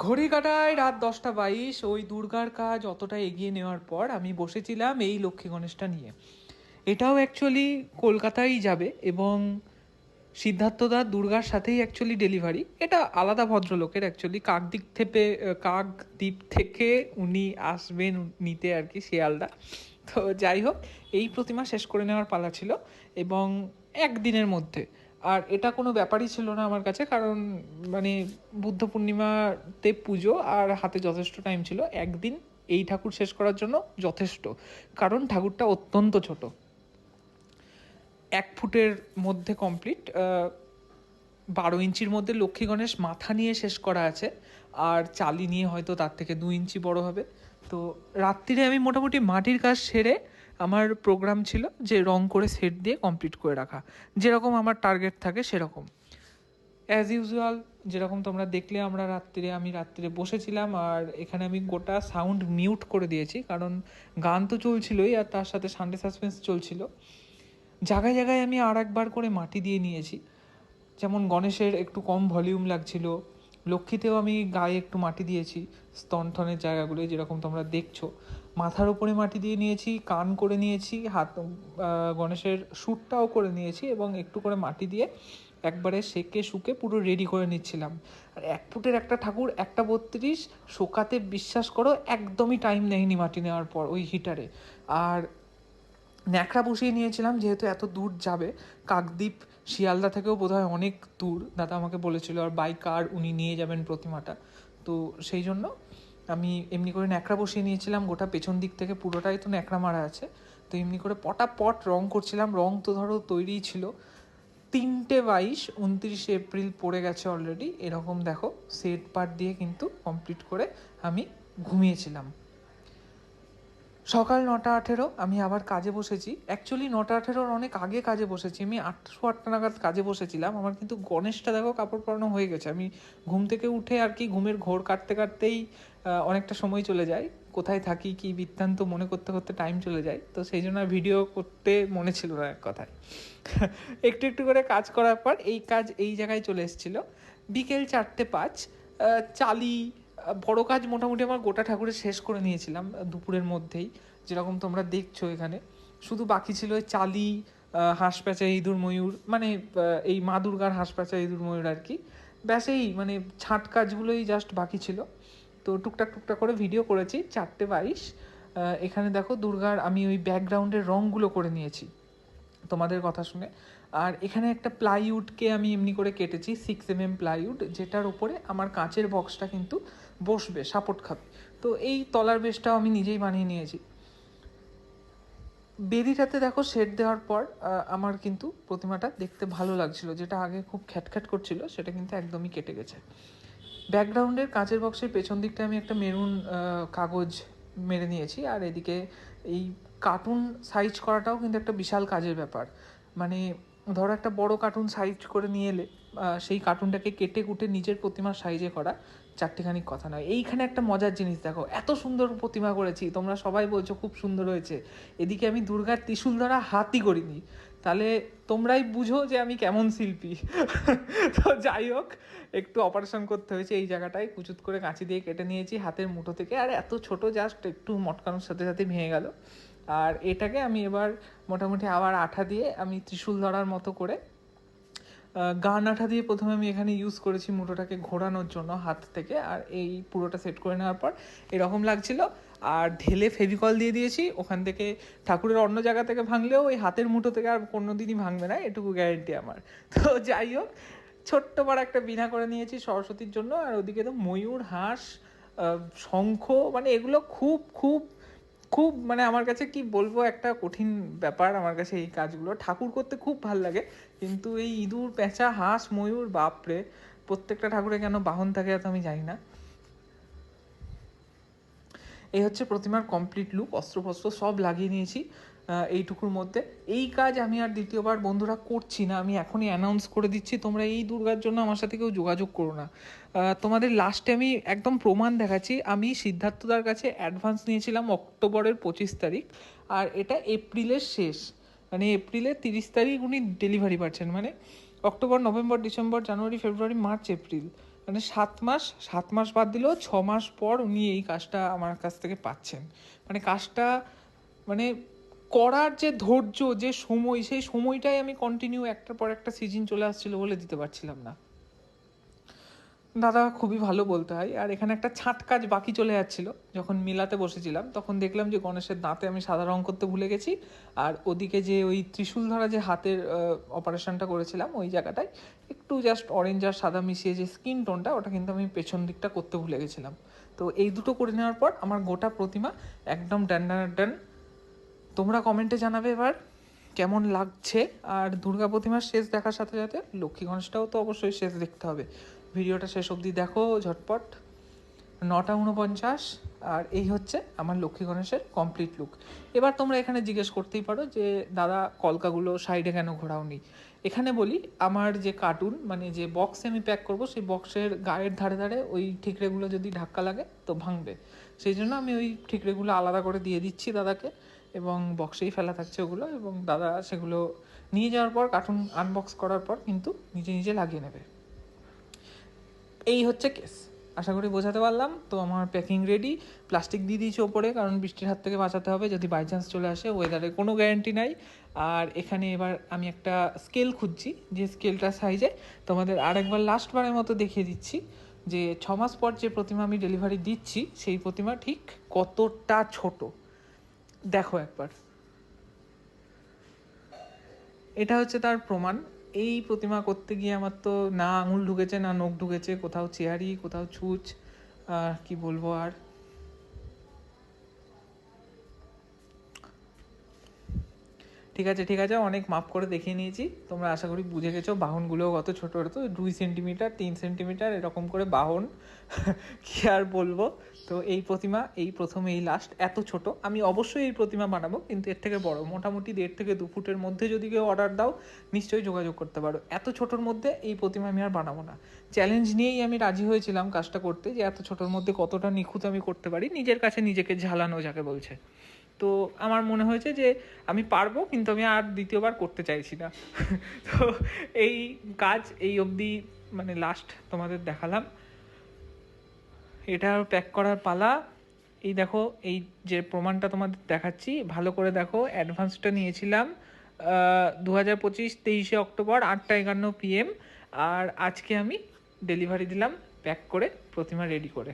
ঘড়ি কাটায় রাত 10টা 22। ওই দুর্গার কাজ অতটা এগিয়ে নেওয়ার পর আমি বসেছিলাম এই লক্ষ্মী গণেশটা নিয়ে। এটাও অ্যাকচুয়ালি কলকাতায় যাবে এবং সিদ্ধার্থদা দুর্গার সাথেই অ্যাকচুয়ালি ডেলিভারি। এটা আলাদা ভদ্রলোকের, অ্যাকচুয়ালি কাকদ্বীপ থেকে উনি আসবেন নিতে আর কি, শিয়ালদা। তো যাই হোক, এই প্রতিমা শেষ করে নেওয়ার পালা ছিল এবং একদিনের মধ্যে। আর এটা কোনো ব্যাপারই ছিল না আমার কাছে, কারণ মানে বুদ্ধ পূর্ণিমাতে পুজো আর হাতে যথেষ্ট টাইম ছিল। একদিন এই ঠাকুর শেষ করার জন্য যথেষ্ট, কারণ ঠাকুরটা অত্যন্ত ছোট, 1 ফুটের মধ্যে কমপ্লিট। 12 ইঞ্চির মধ্যে লক্ষ্মী গণেশ মাথা নিয়ে শেষ করা আছে, আর চালি নিয়ে হয়তো তার থেকে 2 ইঞ্চি বড় হবে। তো রাত্রিরে আমি মোটামুটি মাটির কাজ সেরে আমার প্রোগ্রাম ছিল যে রং করে সেট দিয়ে কমপ্লিট করে রাখা, যেরকম আমার টার্গেট থাকে সেরকম। অ্যাজ ইউজুয়াল যেরকম তোমরা দেখলে আমি রাত্রিরে বসেছিলাম, আর এখানে আমি গোটা সাউন্ড মিউট করে দিয়েছি, কারণ গান তো চলছিলই আর তার সাথে সানডে সাসপেন্স চলছিল। জায়গায় জায়গায় আমি আর একবার করে মাটি দিয়ে নিয়েছি, যেমন গণেশের একটু কম ভলিউম লাগছিল, লক্ষ্মীতেও আমি গায়ে একটু মাটি দিয়েছি, স্তনথনের জায়গাগুলো যেরকম তোমরা দেখছো। মাথার উপরে মাটি দিয়ে নিয়েছি, কান করে নিয়েছি, গণেশের শ্যুটটাও করে নিয়েছি এবং একটু করে মাটি দিয়ে একবারে সেকে শুকে পুরো রেডি করে নিচ্ছিলাম। আর 1 ফুটের একটা ঠাকুর 1টা 32 শোকাতে বিশ্বাস করো একদমই টাইম নেয়নি মাটি নেওয়ার পর ওই হিটারে। আর ন্যাকড়া বসিয়ে নিয়েছিলাম, যেহেতু এত দূর যাবে, কাকদ্বীপ শিয়ালদা থেকেও বোধহয় অনেক দূর, দাদা আমাকে বলেছিল, আর বাই কার উনি নিয়ে যাবেন প্রতিমাটা। তো সেই জন্য আমি এমনি করে ন্যাকড়া বসিয়ে নিয়েছিলাম, গোটা পেছন দিক থেকে পুরোটাই তো ন্যাকড়া মারা আছে। তো এমনি করে পটাপট রং করছিলাম, রং তো ধরো তৈরিই ছিল। 3টে 22, 29 এপ্রিল পড়ে গেছে অলরেডি, এরকম দেখো সেট পার্ট দিয়ে কিন্তু কমপ্লিট করে আমি ঘুমিয়েছিলাম। সকাল 9টা 18 আমি আবার কাজে বসেছি। অ্যাকচুয়ালি 9টা 18-র অনেক আগে কাজে বসেছি আমি, 8:08 নাগাদ কাজে বসেছিলাম। আমার কিন্তু গণেশটা দেখো কাপড় পরানো হয়ে গেছে। আমি ঘুম থেকে উঠে আর কি ঘুমের ঘোর কাটতে কাটতেই অনেকটা সময় চলে যায়, কোথায় থাকি কি বৃত্তান্ত মনে করতে করতে টাইম চলে যায়। তো সেই জন্য ভিডিও করতে মনে ছিল না এক কথায়। একটু একটু করে কাজ করার পর এই কাজ এই জায়গায় চলে এসেছিলো। বিকেল 4টে 5, চালি বড় কাজ মোটামুটি আমার গোটা ঠাকুরের শেষ করে নিয়েছিলাম দুপুরের মধ্যেই, যেরকম তোমরা দেখছো এখানে। শুধু বাকি ছিল চালি, হাঁস প্যাঁচা ইঁদুর ময়ূর, মানে এই মা দুর্গার হাঁস প্যাঁচা ইঁদুর ময়ূর আর কি। ব্যাস এই মানে ছাঁট কাজগুলোই জাস্ট বাকি ছিল। তো টুকটাক টুকটাক করে ভিডিও করেছি। 4টে 22 এখানে দেখো দুর্গার আমি ওই ব্যাকগ্রাউন্ডের রঙগুলো করে নিয়েছি তোমাদের কথা শুনে। আর এখানে একটা প্লাইউডকে আমি এমনি করে কেটেছি, 6mm প্লাইউড, যেটার ওপরে আমার কাঁচের বক্সটা কিন্তু বসবে, সাপোর্ট খাবে। তো এই তলার বেসটাও আমি নিজেই বানিয়ে নিয়েছি। বেদিটাতে দেখো শেড দেওয়ার পর আমার কিন্তু প্রতিমাটা দেখতে ভালো লাগছিল, যেটা আগে খুব খ্যাটখ্যাট করছিল সেটা কিন্তু একদমই কেটে গেছে। ব্যাকগ্রাউন্ডের কাঁচের বক্সের পেছন দিকটা আমি একটা মেরুন কাগজ মেরে নিয়েছি। আর এদিকে এই কার্টুন সাইজ করাটাও কিন্তু একটা বিশাল কাজের ব্যাপার। মানে ধরো একটা বড় কার্টুন সাইজ করে নিয়ে এলে সেই কার্টুনটাকে কেটে কুটে নিজের প্রতিমার সাইজে করা চারটেখানি কথা নয়। এইখানে একটা মজার জিনিস দেখো, এত সুন্দর প্রতিমা করেছি, তোমরা সবাই বলছো খুব সুন্দর হয়েছে, এদিকে আমি দুর্গার ত্রিশূল দ্বারা হাতই করিনি। তাহলে তোমরাই বুঝো যে আমি কেমন শিল্পী। তো যাই হোক, একটু অপারেশন করতে হয়েছে এই জায়গাটায়, কুচুত করে কাঁচি দিয়ে কেটে নিয়েছি হাতের মুঠো থেকে। আর এত ছোট, জাস্ট একটু মটকানোর সাথে সাথে ভেঙে গেল। আর এটাকে আমি এবার মোটামুটি আবার আঠা দিয়ে আমি ত্রিশূল ধরার মতো করে গান আঠা দিয়ে প্রথমে আমি এখানে ইউজ করেছি মুঠোটাকে ঘোরানোর জন্য হাত থেকে। আর এই পুরোটা সেট করে নেওয়ার পর এরকম লাগছিল। আর ঢেলে ফেভিকল দিয়ে দিয়েছি ওখান থেকে। ঠাকুরের অন্য জায়গা থেকে ভাঙলেও ওই হাতের মুঠো থেকে আর কোনো দিনই ভাঙবে না, এটুকু গ্যারেন্টি আমার। তো যাই হোক, ছোট্ট বড় একটা বিনা করে নিয়েছি সরস্বতীর জন্য। আর ওদিকে তো ময়ূর, হাঁস, শঙ্খ, মানে এগুলো খুব খুব খুব মানে আমার কাছে কি বলবো, একটা কঠিন ব্যাপার আমার কাছে এই কাজগুলো। ঠাকুর করতে খুব ভাল লাগে, কিন্তু এই ইঁদুর, পেঁচা, হাঁস, ময়ূর, বাপরে, প্রত্যেকটা ঠাকুরে কেন বাহন থাকে তো আমি জানি না। এই হচ্ছে প্রতিমার কমপ্লিট লুক, অস্ত্রফস্ত্র সব লাগিয়ে নিয়েছি এইটুকুর মধ্যে। এই কাজ আমি আর দ্বিতীয়বার বন্ধুরা করছি না, আমি এখনই অ্যানাউন্স করে দিচ্ছি, তোমরা এই দুর্গার জন্য আমার সাথে কেউ যোগাযোগ করো না। তোমাদের লাস্টে আমি একদম প্রমাণ দেখাচ্ছি, আমি সিদ্ধার্থদার কাছে অ্যাডভান্স নিয়েছিলাম অক্টোবরের 25 তারিখ, আর এটা এপ্রিলের শেষ, মানে এপ্রিলের 30 তারিখ উনি ডেলিভারি পাচ্ছেন। মানে অক্টোবর, নভেম্বর, ডিসেম্বর, জানুয়ারি, ফেব্রুয়ারি, মার্চ, এপ্রিল, মানে 7 মাস বাদ দিলেও 6 মাস পর উনি এই কাজটা আমার কাছ থেকে পাচ্ছেন। মানে কাজটা মানে করার যে ধৈর্য, যে সময়, সেই সময়টাই আমি কন্টিনিউ একটার পর একটা সিজন চলে আসছিল বলে দিতে পারছিলাম না। দাদা খুবই ভালো বলতে হয়। আর এখানে একটা ছাঁট কাজ বাকি চলে যাচ্ছিল, যখন মেলাতে বসেছিলাম তখন দেখলাম যে গণেশের দাঁতে আমি সাদা রং করতে ভুলে গেছি, আর ওদিকে যে ওই ত্রিশূল ধরা যে হাতের অপারেশনটা করেছিলাম ওই জায়গাটায় একটু জাস্ট অরেঞ্জ আর সাদা মিশিয়ে যে স্কিন টোনটা, ওটা কিন্তু আমি পেছন দিকটা করতে ভুলে গেছিলাম। তো এই দুটো করে নেওয়ার পর আমার গোটা প্রতিমা একদম ডান ডান। তোমরা কমেন্টে জানাবে এবার কেমন লাগছে। আর দুর্গা প্রতিমার শেষ দেখার সাথে সাথে লক্ষ্মী গণেশটাও তো অবশ্যই শেষ দেখতে হবে। ভিডিওটা শেষ অবধি দেখো ঝটপট। 9:49। আর এই হচ্ছে আমার লক্ষ্মী গণেশের কমপ্লিট লুক। এবার তোমরা এখানে জিজ্ঞেস করতেই পারো যে দাদা কলকাগুলো সাইডে কেন ঘোরাওনি। এখানে বলি, আমার যে কার্টুন মানে যে বক্সে আমি প্যাক করব, সেই বক্সের গায়ের ধারে ধারে ওই ঠিকরেগুলো যদি ধাক্কা লাগে তো ভাঙবে, সেই জন্য আমি ওই ঠিকরেগুলো আলাদা করে দিয়ে দিচ্ছি দাদাকে, এবং বক্সেই ফেলা থাকছে ওগুলো, এবং দাদা সেগুলো নিয়ে যাওয়ার পর কার্টুন আনবক্স করার পর কিন্তু নিজে নিজে লাগিয়ে নেবে। এই হচ্ছে কেস। আশা করি বোঝাতে পারলাম। তো আমার প্যাকিং রেডি, প্লাস্টিক দিয়ে দিয়েছি ওপরে, কারণ বৃষ্টির হাত থেকে বাঁচাতে হবে যদি বাই চান্স চলে আসে, ওয়েদারের কোনো গ্যারান্টি নাই। আর এখানে এবার আমি একটা স্কেল খুঁজছি, যে স্কেলটা সাইজে তোমাদের আরেকবার লাস্টবারের মতো দেখিয়ে দিচ্ছি যে 6 মাস পর যে প্রতিমা আমি ডেলিভারি দিচ্ছি সেই প্রতিমা ঠিক কতটা ছোট। দেখো একবার, এটা হচ্ছে তার প্রমাণ। এই প্রতিমা করতে গিয়ে আমার তো না আঙুল ঢুকেছে না নখ ঢুকেছে, কোথাও চেয়ারি কোথাও ছুঁচ, কি বলবো আর। ঠিক আছে, অনেক মাপ করে দেখিয়ে নিয়েছি, তোমরা আশা করি বুঝে গেছো। বাহনগুলোও কত ছোটো হতো, 2 সেন্টিমিটার 3 সেন্টিমিটার এরকম করে বাহন। কী আর বলবো। তো এই প্রতিমা এই প্রথম এই লাস্ট এত ছোট। আমি অবশ্যই এই প্রতিমা বানাবো, কিন্তু এর থেকে বড়, মোটামুটি 1.5 থেকে 2 ফুটের মধ্যে যদি কেউ অর্ডার দাও নিশ্চয়ই যোগাযোগ করতে পারো। এত ছোটোর মধ্যে এই প্রতিমা আমি আর বানাবো না। চ্যালেঞ্জ নিয়েই আমি রাজি হয়েছিলাম কাজটা করতে, যে এত ছোটোর মধ্যে কতটা নিখুঁত আমি করতে পারি, নিজের কাছে নিজেকে ঝালানো যাকে বলছে। তো আমার মনে হয়েছে যে আমি পারবো, কিন্তু আমি আর দ্বিতীয়বার করতে চাইছি না। তো এই কাজ এই অবধি মানে লাস্ট তোমাদের দেখালাম। এটা প্যাক করার পালা। এই দেখো, এই যে প্রমাণটা তোমাদের দেখাচ্ছি ভালো করে দেখো, অ্যাডভান্সটা নিয়েছিলাম 2025 23 অক্টোবর 8:51 PM, আর আজকে আমি ডেলিভারি দিলাম প্যাক করে প্রতিমা রেডি করে।